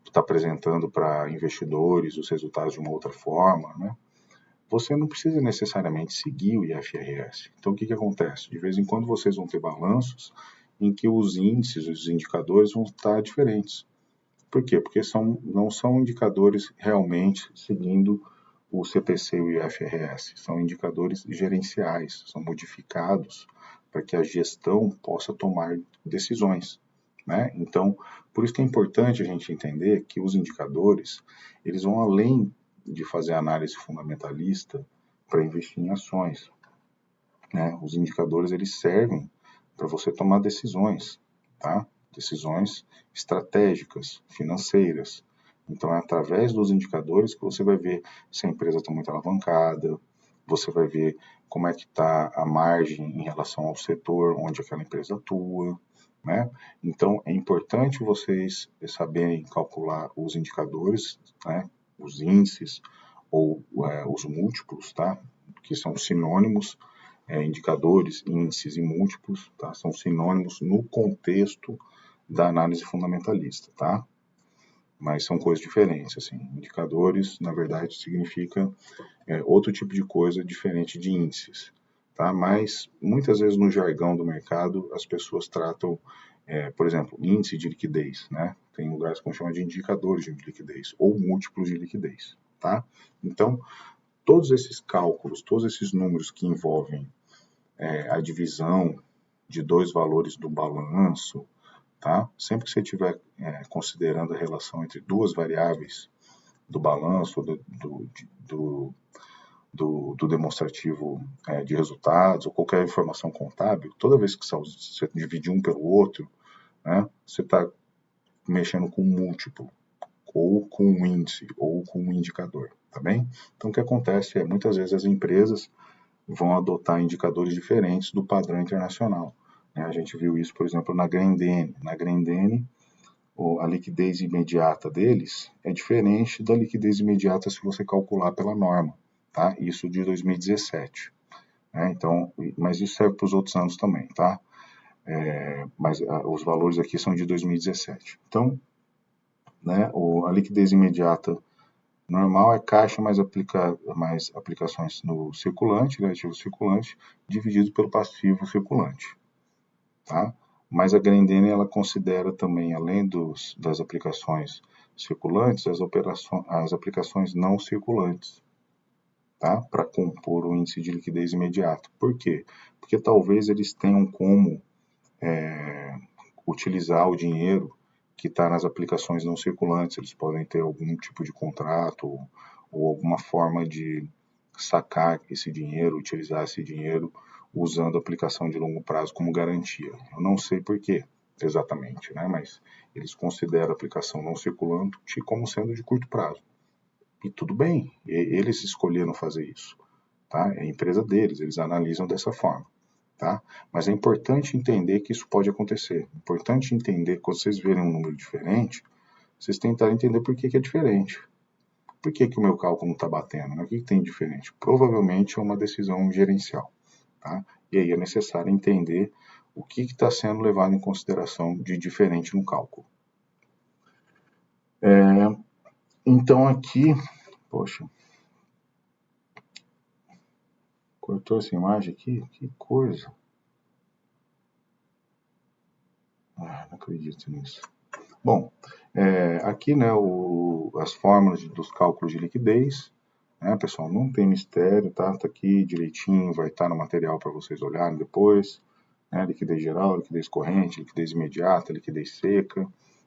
está apresentando para investidores os resultados de uma outra forma, né? você não precisa necessariamente seguir o IFRS. Então, o que acontece? De vez em quando vocês vão ter balanços em que os índices, os indicadores vão estar diferentes. Por quê? Porque não são indicadores realmente seguindo o CPC e o IFRS, são indicadores gerenciais, são modificados para que a gestão possa tomar decisões, né? Então, por isso que é importante a gente entender que os indicadores, eles vão além de fazer análise fundamentalista para investir em ações, né? Os indicadores, eles servem para você tomar decisões, tá? Decisões estratégicas, financeiras. Então, é através dos indicadores que você vai ver se a empresa está muito alavancada, você vai ver como é que está a margem em relação ao setor onde aquela empresa atua, né? Então, é importante vocês saberem calcular os indicadores, né? Os índices ou os múltiplos, tá? Que são sinônimos, indicadores, índices e múltiplos, tá? São sinônimos no contexto da análise fundamentalista, tá? Mas são coisas diferentes, assim. Indicadores, na verdade, significa outro tipo de coisa diferente de índices, tá? Mas muitas vezes no jargão do mercado as pessoas tratam, por exemplo, índice de liquidez, né? Tem lugares que chamam de indicadores de liquidez ou múltiplos de liquidez, tá? Então, todos esses cálculos, todos esses números que envolvem a divisão de dois valores do balanço, tá? Sempre que você estiver considerando a relação entre duas variáveis do balanço, do demonstrativo de resultados, ou qualquer informação contábil, toda vez que você dividir um pelo outro, né, você está mexendo com um múltiplo, ou com um índice, ou com um indicador, tá bem? Então, o que acontece é, muitas vezes as empresas vão adotar indicadores diferentes do padrão internacional. A gente viu isso, por exemplo, na Grendene. Na Grendene, a liquidez imediata deles é diferente da liquidez imediata se você calcular pela norma, tá? Isso de 2017. Né? Então, mas isso serve para os outros anos também, tá? Mas os valores aqui são de 2017. Então, né, a liquidez imediata normal é caixa mais aplicações no circulante, né, ativo circulante, dividido pelo passivo circulante, tá? Mas a Grendene, ela considera também, além das aplicações circulantes, as aplicações não circulantes, tá? Para compor o índice de liquidez imediato. Por quê? Porque talvez eles tenham como utilizar o dinheiro que está nas aplicações não circulantes. Eles podem ter algum tipo de contrato ou alguma forma de sacar esse dinheiro, utilizar esse dinheiro usando a aplicação de longo prazo como garantia. Eu não sei por quê exatamente, né? Mas eles consideram a aplicação não circulante como sendo de curto prazo. E tudo bem, eles escolheram fazer isso, tá? É a empresa deles, eles analisam dessa forma. Tá? Mas é importante entender que isso pode acontecer. É importante entender que quando vocês verem um número diferente, vocês tentarem entender por que é diferente. Por que o meu cálculo não está batendo? Né? O que tem de diferente? Provavelmente é uma decisão gerencial. Tá? E aí é necessário entender o que está sendo levado em consideração de diferente no cálculo. Então aqui, poxa, cortou essa imagem aqui? Que coisa. Não acredito nisso. Bom, aqui, né, as fórmulas dos cálculos de liquidez, né, pessoal, não tem mistério, tá? Tá aqui direitinho, vai estar no material para vocês olharem depois, né? Liquidez geral, liquidez corrente, liquidez imediata, liquidez seca,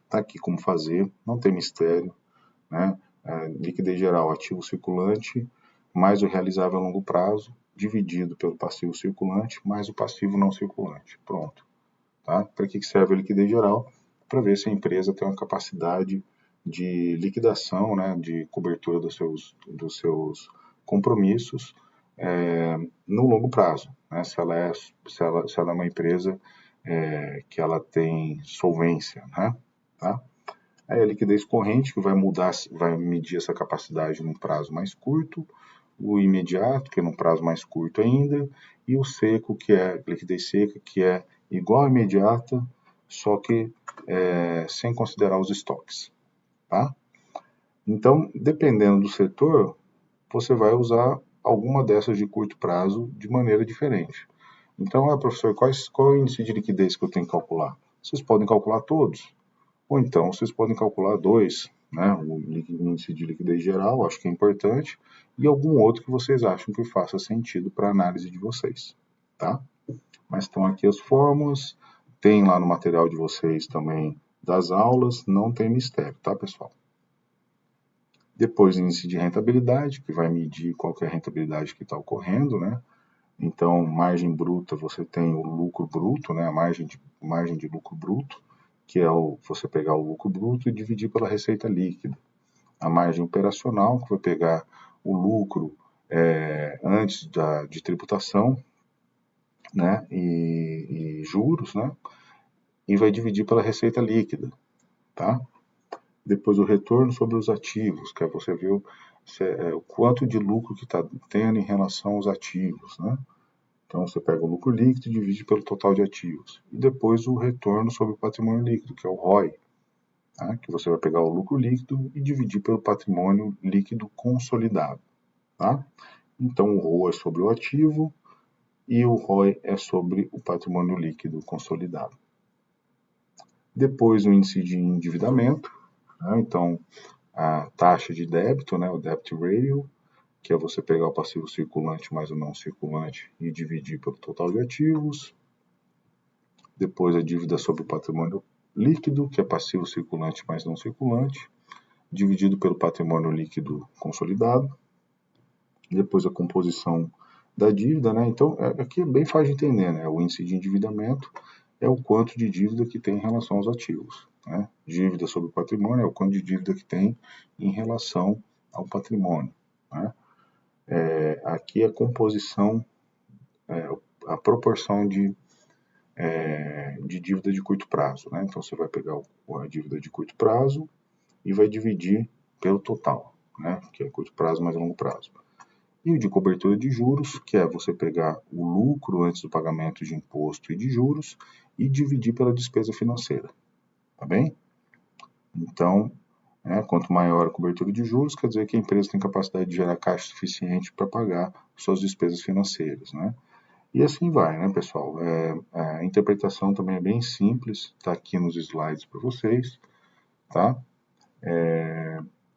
tá aqui como fazer, não tem mistério, né? Liquidez geral, ativo circulante, mais o realizável a longo prazo, dividido pelo passivo circulante, mais o passivo não circulante. Pronto. Tá? Para que serve a liquidez geral? Para ver se a empresa tem uma capacidade de liquidação, né, de cobertura dos seus compromissos no longo prazo. Né? Se ela é uma empresa que ela tem solvência. Né? Tá? Aí a liquidez corrente, que vai medir essa capacidade num prazo mais curto, o imediato, que é num prazo mais curto ainda, e o seco, que é liquidez seca, que é igual à imediata, só que sem considerar os estoques. Tá? Então, dependendo do setor, você vai usar alguma dessas de curto prazo de maneira diferente. Então, professor, qual é o índice de liquidez que eu tenho que calcular? Vocês podem calcular todos, ou então vocês podem calcular dois, né? O índice de liquidez geral, acho que é importante, e algum outro que vocês acham que faça sentido para a análise de vocês, tá? Mas estão aqui as fórmulas, tem lá no material de vocês também das aulas, não tem mistério, tá, pessoal? Depois, índice de rentabilidade, que vai medir qual que é a rentabilidade que está ocorrendo, né? Então, margem bruta, você tem o lucro bruto, né? A margem de lucro bruto, que é você pegar o lucro bruto e dividir pela receita líquida. A margem operacional, que vai pegar o lucro antes de tributação, né? E juros, né? E vai dividir pela receita líquida, tá? Depois o retorno sobre os ativos, que é você ver o quanto de lucro que está tendo em relação aos ativos, né? Então você pega o lucro líquido e divide pelo total de ativos. E depois o retorno sobre o patrimônio líquido, que é o ROI, tá? Que você vai pegar o lucro líquido e dividir pelo patrimônio líquido consolidado, tá? Então o ROA é sobre o ativo e o ROI é sobre o patrimônio líquido consolidado. Depois o índice de endividamento, né? Então a taxa de débito, né? O debt ratio, que é você pegar o passivo circulante mais o não circulante e dividir pelo total de ativos. Depois a dívida sobre o patrimônio líquido, que é passivo circulante mais não circulante, dividido pelo patrimônio líquido consolidado. Depois a composição da dívida, né? Então, aqui é bem fácil de entender, né? O índice de endividamento é o quanto de dívida que tem em relação aos ativos, né? Dívida sobre o patrimônio é o quanto de dívida que tem em relação ao patrimônio, né? Aqui a composição, a proporção de dívida de curto prazo, né? Então você vai pegar a dívida de curto prazo e vai dividir pelo total, né? Que é curto prazo mais longo prazo. E o de cobertura de juros, que é você pegar o lucro antes do pagamento de imposto e de juros e dividir pela despesa financeira, tá bem? Então, quanto maior a cobertura de juros, quer dizer que a empresa tem capacidade de gerar caixa suficiente para pagar suas despesas financeiras, né? E assim vai, né, pessoal? A interpretação também é bem simples, está aqui nos slides para vocês, tá?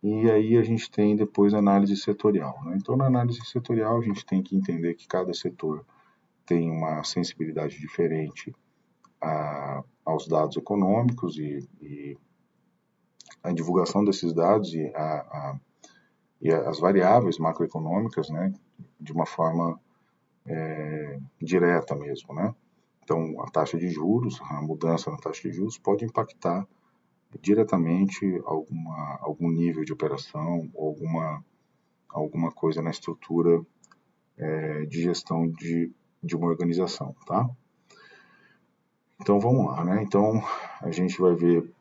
E aí a gente tem depois a análise setorial, né? Então, na análise setorial, a gente tem que entender que cada setor tem uma sensibilidade diferente aos dados econômicos e a divulgação desses dados e as variáveis macroeconômicas, né, de uma forma direta mesmo, né? Então, a taxa de juros, a mudança na taxa de juros pode impactar diretamente algum nível de operação ou alguma coisa na estrutura de gestão de uma organização, tá? Então, vamos lá, né? Então, a gente vai ver,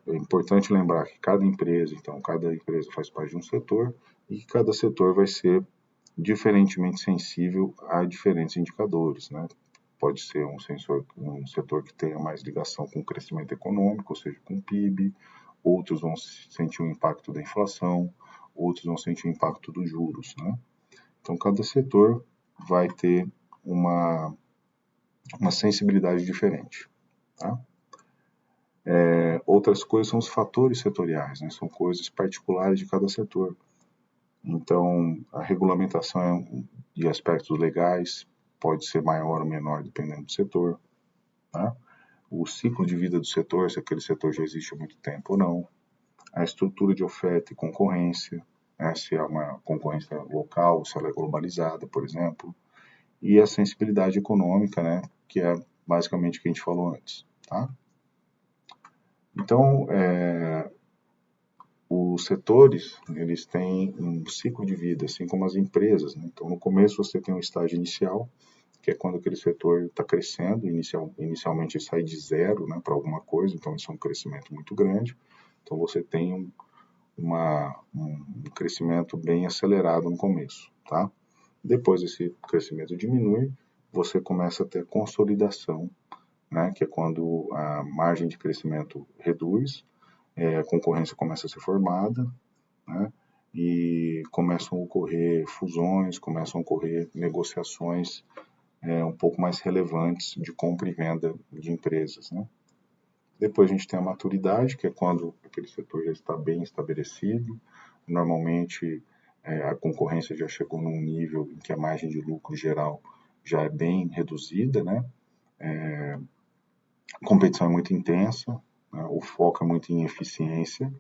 é importante lembrar que cada empresa faz parte de um setor e que cada setor vai ser diferentemente sensível a diferentes indicadores, né? Pode ser um setor que tenha mais ligação com o crescimento econômico, ou seja, com o PIB, outros vão sentir o impacto da inflação, outros vão sentir o impacto dos juros, né? Então, cada setor vai ter uma sensibilidade diferente, tá? Outras coisas são os fatores setoriais, né? São coisas particulares de cada setor. Então, a regulamentação de aspectos legais pode ser maior ou menor dependendo do setor, tá? O ciclo de vida do setor, se aquele setor já existe há muito tempo ou não, a estrutura de oferta e concorrência, né? Se é uma concorrência local, se ela é globalizada, por exemplo, e a sensibilidade econômica, né? Que é basicamente o que a gente falou antes, tá? Então, os setores, eles têm um ciclo de vida, assim como as empresas, né? Então, no começo você tem um estágio inicial, que é quando aquele setor está crescendo, inicialmente ele sai de zero, né, para alguma coisa, então isso é um crescimento muito grande, então você tem um crescimento bem acelerado no começo, tá? Depois esse crescimento diminui, você começa a ter consolidação, né, que é quando a margem de crescimento reduz, a concorrência começa a ser formada, né, e começam a ocorrer fusões, começam a ocorrer negociações um pouco mais relevantes de compra e venda de empresas, né? Depois a gente tem a maturidade, que é quando aquele setor já está bem estabelecido. Normalmente a concorrência já chegou num nível em que a margem de lucro geral já é bem reduzida, né? A competição é muito intensa, né? O foco é muito em eficiência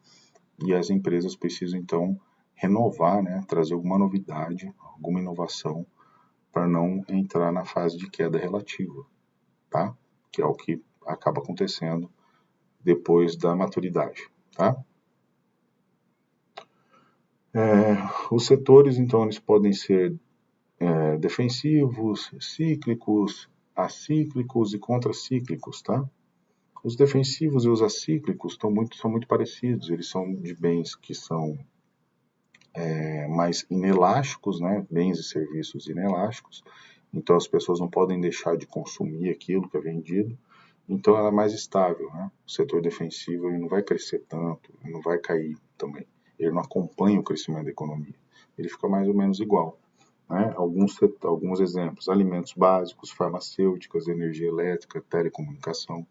e as empresas precisam então renovar, né? Trazer alguma novidade, alguma inovação para não entrar na fase de queda relativa, tá? Que é o que acaba acontecendo depois da maturidade, tá? Os setores, então, eles podem ser defensivos, cíclicos, acíclicos e contracíclicos, tá? Os defensivos e os acíclicos são muito parecidos, eles são de bens que são mais inelásticos, né? Bens e serviços inelásticos, então as pessoas não podem deixar de consumir aquilo que é vendido, então ela é mais estável, né? O setor defensivo ele não vai crescer tanto, ele não vai cair também, ele não acompanha o crescimento da economia, ele fica mais ou menos igual. Né? Alguns exemplos: alimentos básicos, farmacêuticas, energia elétrica, telecomunicação.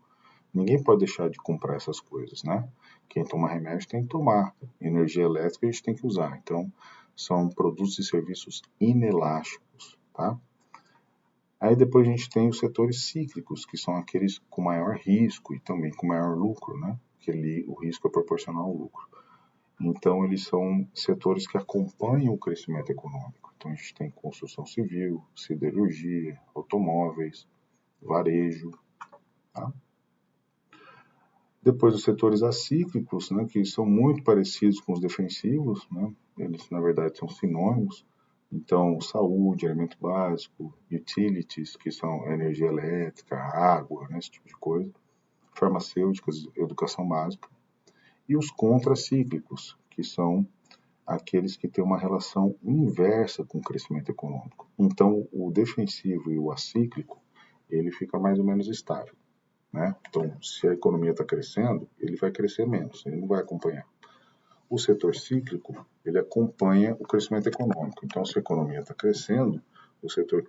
Ninguém pode deixar de comprar essas coisas, né? Quem toma remédio tem que tomar, energia elétrica a gente tem que usar. Então, são produtos e serviços inelásticos, tá? Aí depois a gente tem os setores cíclicos, que são aqueles com maior risco e também com maior lucro, né? Que ali o risco é proporcional ao lucro. Então, eles são setores que acompanham o crescimento econômico. Então, a gente tem construção civil, siderurgia, automóveis, varejo, tá? Depois, os setores acíclicos, né, que são muito parecidos com os defensivos, né? Eles, na verdade, são sinônimos. Então, saúde, alimento básico, utilities, que são energia elétrica, água, né, esse tipo de coisa, farmacêuticas, educação básica, e os contracíclicos, que são aqueles que têm uma relação inversa com o crescimento econômico. Então, o defensivo e o acíclico, ele fica mais ou menos estável. Né? Então, se a economia está crescendo, ele vai crescer menos, ele não vai acompanhar. O setor cíclico, ele acompanha o crescimento econômico. Então, se a economia está crescendo, o setor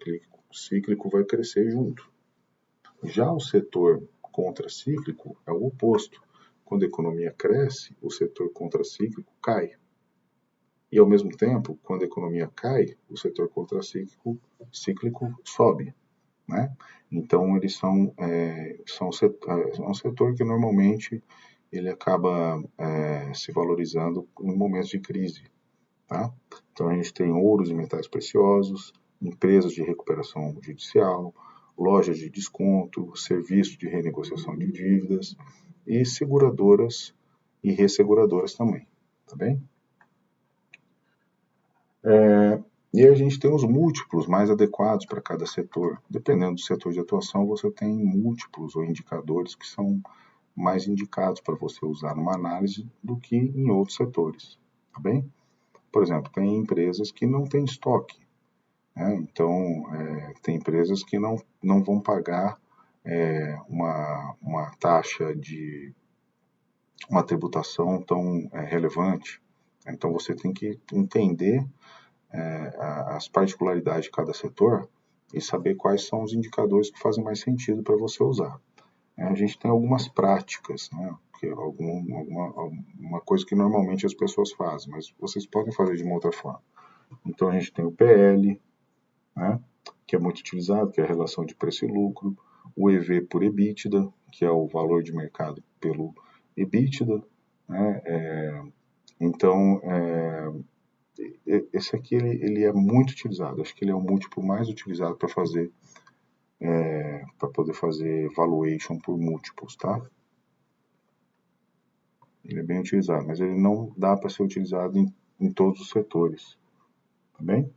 cíclico vai crescer junto. Já o setor contracíclico é o oposto. Quando a economia cresce, o setor contracíclico cai. E, ao mesmo tempo, quando a economia cai, o setor contracíclico sobe. Né? Então, eles é um setor que normalmente ele acaba se valorizando em momentos de crise. Tá? Então, a gente tem ouros e metais preciosos, empresas de recuperação judicial, lojas de desconto, serviços de renegociação de dívidas e seguradoras e resseguradoras também. Tá bem? E a gente tem os múltiplos mais adequados para cada setor. Dependendo do setor de atuação, você tem múltiplos ou indicadores que são mais indicados para você usar numa análise do que em outros setores. Tá bem? Por exemplo, tem empresas que não têm estoque. Né? Então, tem empresas que não vão pagar uma taxa de uma tributação tão relevante. Então, você tem que entender as particularidades de cada setor e saber quais são os indicadores que fazem mais sentido para você usar. A gente tem algumas práticas, né, que uma coisa que normalmente as pessoas fazem, mas vocês podem fazer de uma outra forma. Então a gente tem o PL, né, que é muito utilizado, que é a relação de preço e lucro, o EV por EBITDA, que é o valor de mercado pelo EBITDA, né, então esse aqui ele é muito utilizado, acho que ele é o múltiplo mais utilizado para poder fazer valuation por múltiplos, tá? Ele é bem utilizado, mas ele não dá para ser utilizado em todos os setores, tá bem?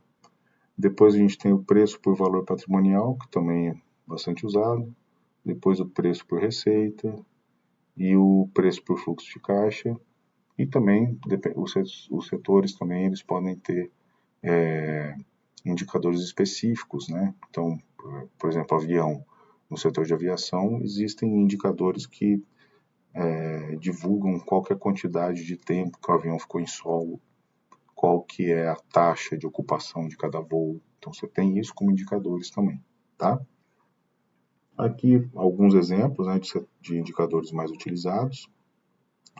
Depois a gente tem o preço por valor patrimonial, que também é bastante usado, depois o preço por receita e o preço por fluxo de caixa, e também os setores também eles podem ter indicadores específicos, né? Então, por exemplo, avião. No setor de aviação existem indicadores que divulgam qual é a quantidade de tempo que o avião ficou em solo, qual que é a taxa de ocupação de cada voo. Então você tem isso como indicadores também, tá? Aqui alguns exemplos, né, de indicadores mais utilizados.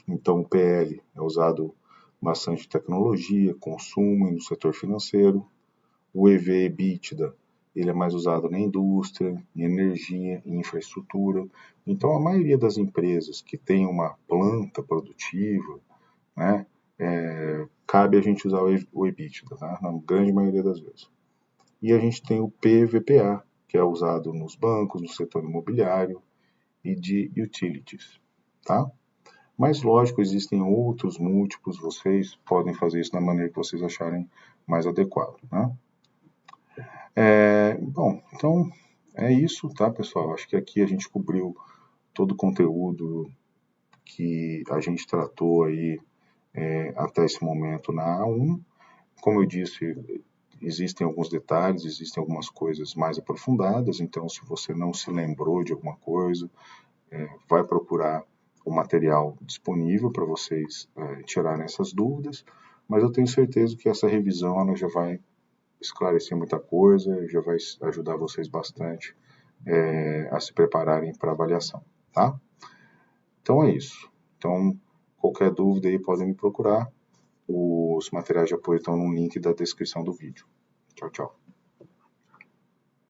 Então o PL é usado bastante em tecnologia, consumo e no setor financeiro. O EV/EBITDA, ele é mais usado na indústria, em energia, em infraestrutura. Então, a maioria das empresas que tem uma planta produtiva, né, cabe a gente usar o EBITDA, tá? Na grande maioria das vezes. E a gente tem o PVPA, que é usado nos bancos, no setor imobiliário e de utilities, tá? Mas, lógico, existem outros múltiplos, vocês podem fazer isso da maneira que vocês acharem mais adequado, né? Bom, então é isso, tá, pessoal? Acho que aqui a gente cobriu todo o conteúdo que a gente tratou aí até esse momento na A1. Como eu disse, existem alguns detalhes, existem algumas coisas mais aprofundadas, então se você não se lembrou de alguma coisa, vai procurar o material disponível para vocês tirarem essas dúvidas, mas eu tenho certeza que essa revisão ela já vai esclarecer muita coisa, já vai ajudar vocês bastante a se prepararem para a avaliação, tá? Então é isso. Então, qualquer dúvida aí podem me procurar. Os materiais de apoio estão no link da descrição do vídeo. Tchau, tchau.